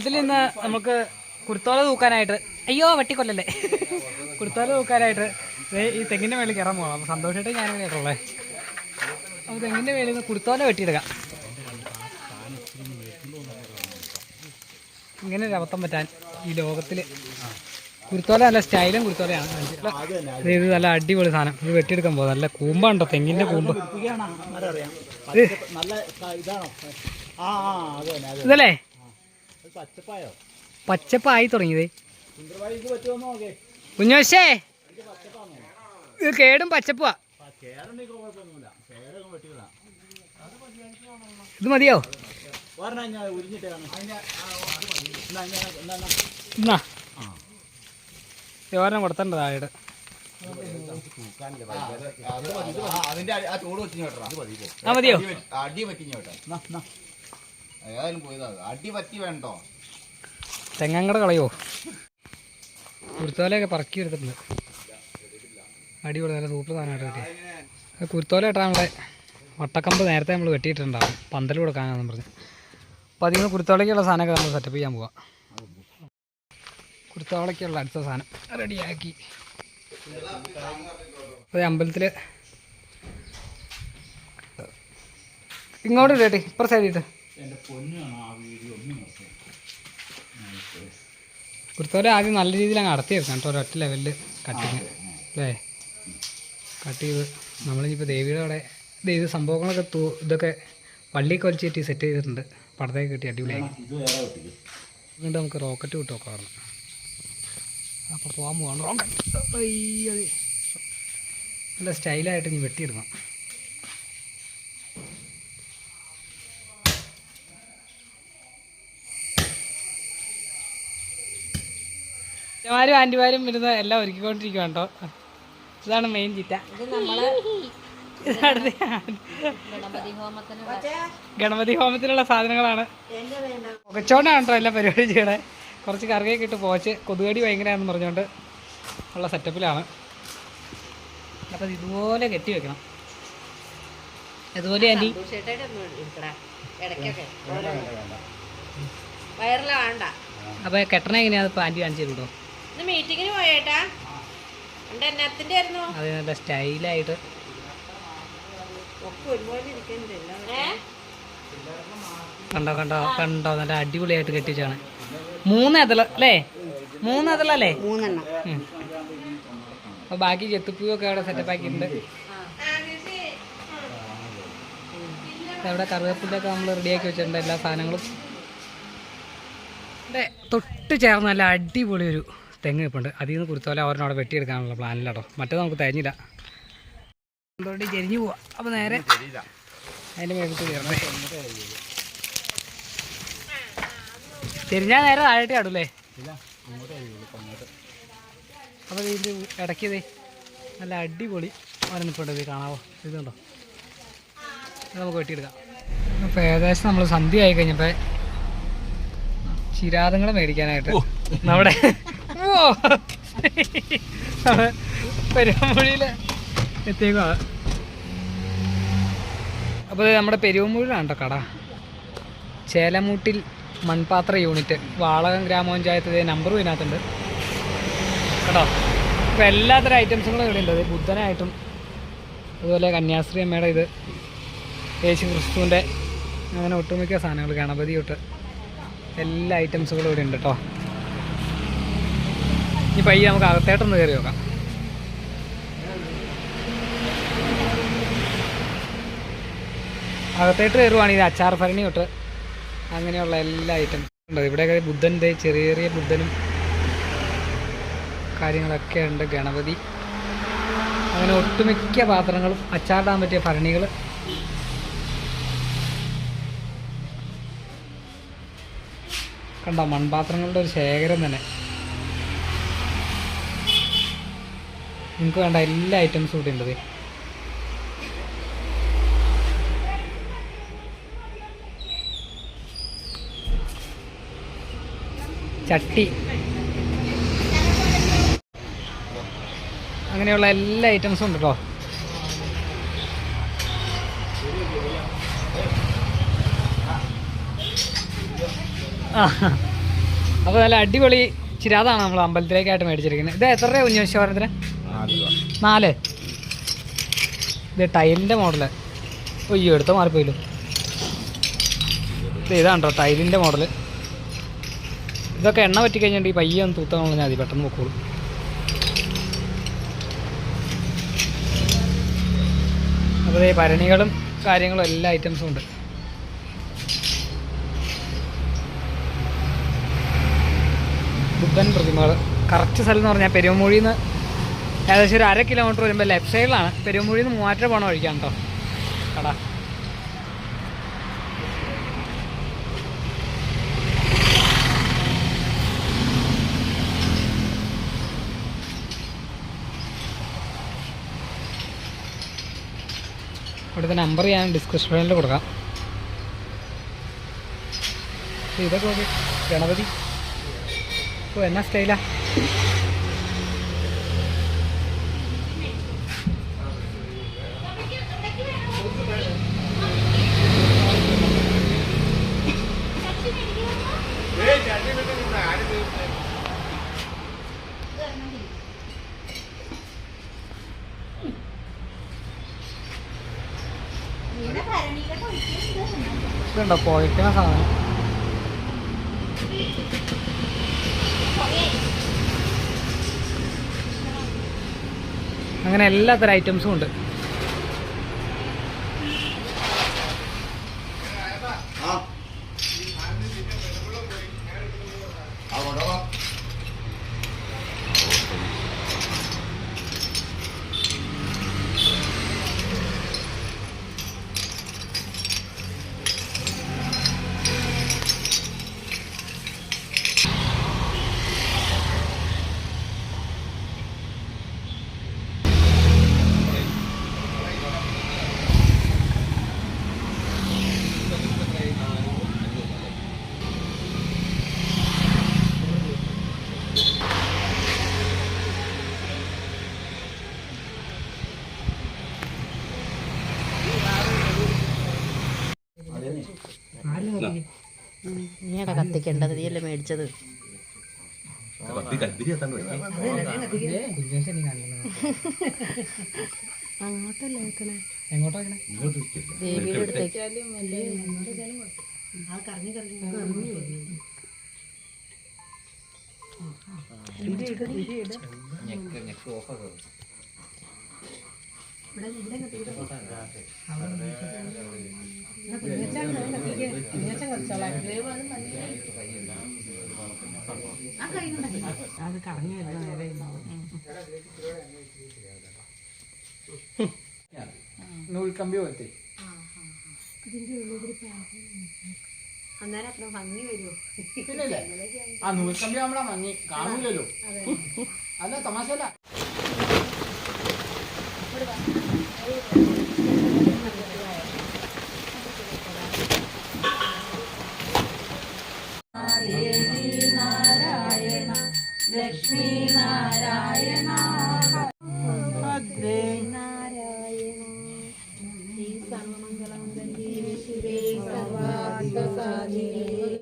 ഇതിൽ നിന്ന് നമുക്ക് കുരുത്തോല തൂക്കാനായിട്ട്, അയ്യോ വെട്ടിക്കൊല്ലല്ലേ, കുരുത്തോല തൂക്കാനായിട്ട് ഈ തെങ്ങിൻ്റെ മേളിൽ കയറാൻ പോകണം. അപ്പോൾ സന്തോഷമായിട്ട് ഞാനിങ്ങനെ കേട്ടുള്ളേ. അപ്പോൾ തെങ്ങിൻ്റെ മേളിൽ നിന്ന് കുരുത്തോല വെട്ടിയെടുക്കാം. ഇങ്ങനെ ഒരു അബദ്ധം പറ്റാൻ ഈ ലോകത്തിൽ. കുരുത്തോല നല്ല സ്റ്റൈലും കുരുത്തോലയാണ്. ഇത് നല്ല അടിപൊളി സാധനം. ഇത് വെട്ടിയെടുക്കാൻ പോകും. നല്ല കൂമ്പാണ്ടോ, തെങ്ങിൻ്റെ കൂമ്പ് ഇതല്ലേ. പച്ചപ്പായി തുടങ്ങിയത് കുഞ്ഞോശേ, ഇത് കേടും പച്ചപ്പാ. ഇത് മതിയോ? എന്നാ ചോരം കൊടുത്തണ്ട താഴെ. ആ മതിയോ? തെങ്ങങ്ങടെ കളയോ? കുരുത്തോലയൊക്കെ പറക്കി എടുത്തിട്ടുണ്ട്. അടിപൊളി നല്ല സൂപ്പർ സാധനമായിട്ട് കിട്ടി. കുരുത്തോല ഇട്ടാൽ നമ്മുടെ വട്ടക്കമ്പ് നേരത്തെ നമ്മൾ വെട്ടിയിട്ടുണ്ടാവും പന്തൽ കൊടുക്കാനാണെന്ന് പറഞ്ഞു. അപ്പോൾ അതിൽ നിന്ന് കുരുത്തോലയ്ക്കുള്ള സാധനമൊക്കെ നമ്മൾ സെറ്റപ്പ് ചെയ്യാൻ പോവാം. കുരുത്തോലയ്ക്കുള്ള അടുത്ത സാധനം റെഡിയാക്കി. അപ്പോൾ അമ്പലത്തിൽ ഇങ്ങോട്ട് ഇടട്ടെ, ഇപ്പുറ സൈഡിട്ട്. കുരുത്തോല ആദ്യം നല്ല രീതിയിൽ അങ്ങ് അടത്തിയെടുക്കാം കേട്ടോ, ഒരൊറ്റ ലെവലിൽ കട്ടിങ് അല്ലേ. കട്ട് ചെയ്ത് നമ്മളിപ്പോൾ ദേവിയുടെ അവിടെ ഇത് സംഭവങ്ങളൊക്കെ ഇതൊക്കെ വള്ളിയൊക്കെ വലിച്ചേറ്റി സെറ്റ് ചെയ്തിട്ടുണ്ട്. പടത്തേക്ക് കിട്ടി അടിപൊളിയായി. എന്നിട്ട് നമുക്ക് റോക്കറ്റ് വിട്ട് നോക്കാം. അപ്പോൾ പോകാൻ പോകണം റോക്കറ്റ്. അതെ, നല്ല സ്റ്റൈലായിട്ട് ഇനി വെട്ടിയെടുക്കണം. അച്ഛന്മാരും ആൻറ്റിമാരും ഇരുന്ന് എല്ലാം ഒരുക്കിക്കൊണ്ടിരിക്കുക കേട്ടോ. ഇതാണ് മെയിൻ ചിറ്റ. ഗണപതി ഹോമത്തിനുള്ള സാധനങ്ങളാണ്. പുകച്ചോണ്ടാണ് കേട്ടോ എല്ലാ പരിപാടി ചെയ്യണേ. കുറച്ച് കറിയൊക്കെ ഇട്ട് പോച്ച് കൊതുകടി ഭയങ്കരമാണെന്ന് പറഞ്ഞുകൊണ്ട് ഉള്ള സെറ്റപ്പിലാണ്. അപ്പോൾ ഇതുപോലെ കെട്ടി വെക്കണം. ഇതുപോലെ ആൻറ്റി അപ്പോൾ കെട്ടണ എങ്ങനെയാണ് ഇപ്പോൾ ആൻറ്റി കാണിച്ചു തരുമോ? മീറ്റിങ്ങിന് പോയേട്ടാ. അത് നല്ല സ്റ്റൈലായിട്ട് കണ്ടോ കണ്ടോ കണ്ടോ, നല്ല അടിപൊളിയായിട്ട് കെട്ടിച്ചാണ്. 3 അതള അല്ലേ? 3 അതളല്ലേ? 3 അപ്പോൾ ബാക്കി ചെത്തുപ്പൂവൊക്കെ അവിടെ സെറ്റപ്പ് ആക്കിയിട്ടുണ്ട്. അവിടെ കറിവേപ്പിലൊക്കെ നമ്മൾ റെഡിയാക്കി വെച്ചിട്ടുണ്ട് എല്ലാ സാധനങ്ങളും. ഇവിടെ തൊട്ട് ചേർന്ന് നല്ല അടിപൊളി ഒരു തെങ്ങ് ഇപ്പുണ്ട്. അതിൽ നിന്ന് കുരുത്തോല അവരനവിടെ വെട്ടിയെടുക്കാനുള്ള പ്ലാനിലാട്ടോ. മറ്റേ നമുക്ക് തേഞ്ഞില്ല, എന്തുകൊണ്ട് ചെരിഞ്ഞു പോവാം. അപ്പോൾ നേരെ അതിൻ്റെ മേലത്ത് കയറണേ. ചെരിഞ്ഞാൽ നേരെ താഴെ ആടൂല്ലേ? അപ്പോൾ ഇതിൻ്റെ ഇടയ്ക്കതേ നല്ല അടിപൊളി അവരനിപ്പുണ്ട്. ഇത് കാണാവോ? ഇതുണ്ടോ? ഇത് നമുക്ക് വെട്ടിയെടുക്കാം. അപ്പോൾ ഏകദേശം നമ്മൾ സന്ധ്യ ആയി കഴിഞ്ഞപ്പോൾ ചിരാതങ്ങളെ മേടിക്കാനായിട്ട് നമ്മുടെ പെരുവമ്പുഴിയിൽ എത്തിയേക്കാണ്. അപ്പോൾ നമ്മുടെ പെരുവമ്പുഴിയിലാണ് കേട്ടോ കട. ചേലമൂട്ടിൽ മൺപാത്ര യൂണിറ്റ്, വാളകം ഗ്രാമപഞ്ചായത്ത്. നമ്പറും ഇതിനകത്തുണ്ട് കേട്ടോ. അപ്പോൾ എല്ലാത്തരം ഐറ്റംസുകളും ഇവിടെ ഉണ്ട്. ബുദ്ധനായിട്ടും അതുപോലെ കന്യാസ്ത്രീ അമ്മയുടെ ഇത്, യേശു ക്രിസ്തുവിൻ്റെ, അങ്ങനെ ഒട്ടുമിക്ക സാധനങ്ങൾ, ഗണപതി തൊട്ട് എല്ലാ ഐറ്റംസുകളും ഇവിടെ ഉണ്ട് കേട്ടോ. ഇനി പയ്യെ നമുക്ക് അകത്തേട്ടൊന്ന് കയറി നോക്കാം. അകത്തേട്ട് കയറുവാണെങ്കിൽ അച്ചാർ ഭരണി തൊട്ട് അങ്ങനെയുള്ള എല്ലാ ഐറ്റംസും ഉണ്ട്. ഇവിടെയൊക്കെ ബുദ്ധൻ്റെ ചെറിയ ചെറിയ ബുദ്ധനും കാര്യങ്ങളൊക്കെ ഉണ്ട്. ഗണപതി, അങ്ങനെ ഒട്ടുമിക്ക പാത്രങ്ങളും, അച്ചാറിടാൻ പറ്റിയ ഭരണികൾ. കണ്ടോ, മൺപാത്രങ്ങളുടെ ഒരു ശേഖരം തന്നെ. നിങ്ങൾക്ക് വേണ്ട എല്ലാ ഐറ്റംസും ഇവിടെ ഉണ്ട്. ചട്ടി, അങ്ങനെയുള്ള എല്ലാ ഐറ്റംസും ഉണ്ട് കേട്ടോ. അപ്പോൾ നല്ല അടിപൊളി ചിരാതാണ് നമ്മൾ അമ്പലത്തിലേക്കായിട്ട് മേടിച്ചിരിക്കുന്നത്. ഇത് എത്ര രൂപ കുഞ്ഞോശോരത്തിന്? 4. ഇത് ടൈലിൻ്റെ മോഡല്. അയ്യോ എടുത്തോ മാറിപ്പോയില്ലോ. ഇതാണ് കേട്ടോ ടൈലിൻ്റെ മോഡല്. ഇതൊക്കെ എണ്ണ പറ്റി കഴിഞ്ഞിട്ട് ഈ പയ്യെ ഒന്ന് തൂത്താൻ പറഞ്ഞാൽ മതി, പെട്ടെന്ന് പൊക്കോളും. അപ്പോൾ ഈ ഭരണികളും കാര്യങ്ങളും എല്ലാ ഐറ്റംസും ഉണ്ട്. ബുദ്ധൻ പ്രതിമകൾ. കറക്റ്റ് സ്ഥലം എന്ന് പറഞ്ഞാൽ പെരുമൂഴിയിൽ നിന്ന് ഏകദേശം ഒരു 1/2 കിലോമീറ്റർ വരുമ്പോൾ ലെഫ്റ്റ് സൈഡിലാണ്. പെരുമൂഴിയിൽ നിന്ന് മൂവാറ്റ പോകണം വഴിക്കാൻ കേട്ടോ കട. ഇവിടുത്തെ നമ്പർ ഞാൻ ഡിസ്ക്രിപ്ഷനിൽ കൊടുക്കാം. ഇതൊക്കെ നോക്കി ഗണപതി. ഓ എന്നാ സ്റ്റൈലാ. ഇതുണ്ടോ പോയിക്കുന്ന സാധനം. അങ്ങനെ എല്ലാത്തരം ഐറ്റംസും ഉണ്ട്. നീടെ കത്തിക്കേണ്ടത്, നീയല്ലേ മേടിച്ചത്. അങ്ങോട്ടല്ലേ വെക്കണേ? എങ്ങോട്ടാ വെക്കണേ? ദേവിയുടെ അടുത്തേക്ക്. അത് കറങ്ങി വരുന്ന നേരെ നൂൽക്കമ്പി പോലത്തെ. അന്നേരം അത്ര ഭംഗി വരുമോ? ആ നൂൽക്കമ്പി നമ്മളാ ഭംഗി കാണൂലല്ലോ. അല്ല തമാശല്ല. നാരായണ ലക്ഷ്മി നാരായണ